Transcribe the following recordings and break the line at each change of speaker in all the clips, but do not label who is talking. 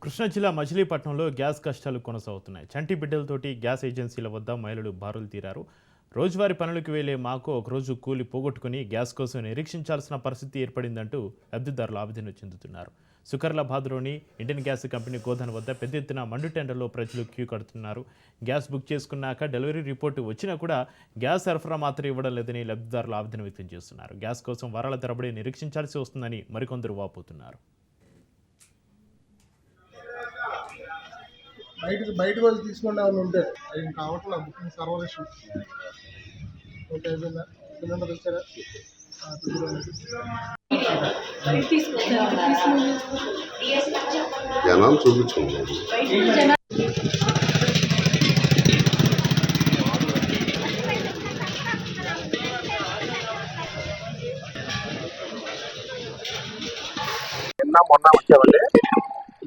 కృష్ణా జిల్లా మచిలీపట్నంలో గ్యాస్ కష్టాలు కొనసాగుతున్నాయి. చంటి బిడ్డలతోటి గ్యాస్ ఏజెన్సీల వద్ద మహిళలు బారులు తీరారు. రోజువారీ పనులకు వెళ్లే మాకు ఒకరోజు కూలి పోగొట్టుకుని గ్యాస్ కోసం నిరీక్షించాల్సిన పరిస్థితి ఏర్పడిందంటూ లబ్ధిదారులు ఆవేదన చెందుతున్నారు. సుకర్లాబాద్లోని ఇండియన్ గ్యాస్ కంపెనీ గోదాం వద్ద పెద్ద ఎత్తున మండు టెండర్లో ప్రజలు క్యూ కడుతున్నారు. గ్యాస్ బుక్ చేసుకున్నాక డెలివరీ రిపోర్టు వచ్చినా కూడా గ్యాస్ సరఫరా మాత్రం ఇవ్వడం లేదని లబ్ధిదారులు ఆవేదన వ్యక్తం చేస్తున్నారు. గ్యాస్ కోసం వారాల తరబడి నిరీక్షించాల్సి వస్తుందని మరికొందరు వాపోతున్నారు.
బయటకు వచ్చి తీసుకోండి ఏమైనా ఉంటే అది కావట్లేదు. బుకింగ్ సర్వర్ ఇష్యూ ఓకే అయిపోయిందా? సిలిండర్ ఇచ్చారా?
జనాలు చూపించుకోండి.
నిన్న మొన్న వచ్చామండి,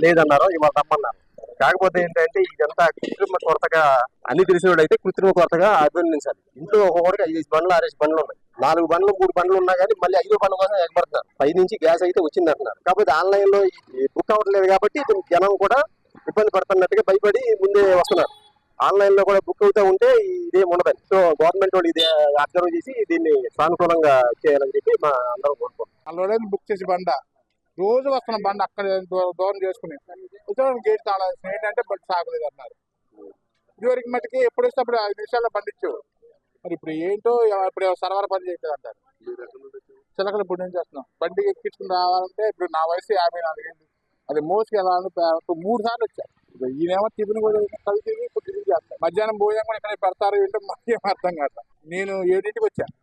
లేదన్నారు, ఇవాళ రమ్మన్నారు. కాకపోతే ఏంటంటే ఇదంతా కృత్రిమ కొరతగా అన్ని తెలిసిన వాళ్ళు అయితే కృత్రిమ కొరతగా అభినందించాలి. ఇంట్లో ఒక్కొక్కడికి 5 బండ్లు 6 బండ్లు ఉన్నాయి. 4 బండ్లు 3 బండ్లు ఉన్నా కానీ మళ్ళీ 5వ బండ్ల కోసం ఎగబడుతున్నారు. పై నుంచి గ్యాస్ అయితే వచ్చింది అంటున్నారు. కాకపోతే ఆన్లైన్ లో బుక్ అవ్వట్లేదు కాబట్టి జనం కూడా ఇబ్బంది పడుతున్నట్టుగా భయపడి ముందే వస్తున్నారు. ఆన్లైన్ లో కూడా బుక్ అవుతూ ఉంటే ఇదేం ఉండదని. సో గవర్నమెంట్ వాళ్ళు ఇది అబ్జర్వ్ చేసి దీన్ని సానుకూలంగా చేయాలని చెప్పి మా అందరం కోరుకుంటున్నాం.
ఆల్రెడీ బుక్ చేసి బండ రోజు వస్తున్న బండి అక్కడ దూరం చేసుకుని గేట్ తాళ ఏంటంటే బండి సాగలేదు అన్నారు. ఇదివరకు మటుకి ఎప్పుడు వస్తే అప్పుడు 5 నిమిషాల్లో బండి ఇచ్చేవారు. మరి ఇప్పుడు ఏంటో ఇప్పుడు సర్వర్ పని చేయట్లేదు అంటారు. చిలకలు ఇప్పుడు నుంచి చేస్తున్నాం. బండి ఎక్కించుకుని రావాలంటే ఇప్పుడు నా వయసు 54 ఏళ్ళు. అది మోసుకు వెళ్ళాలని 3 సార్లు వచ్చారు. ఈయనేమో టిఫిన్ కూడా కలిసి ఇప్పుడు టిఫిన్ చేస్తాను. మధ్యాహ్నం భోజనం కూడా ఇక్కడ పెడతారు ఏంటో మాకేం అర్థం కాదు. నేను 7ంటికి వచ్చాను.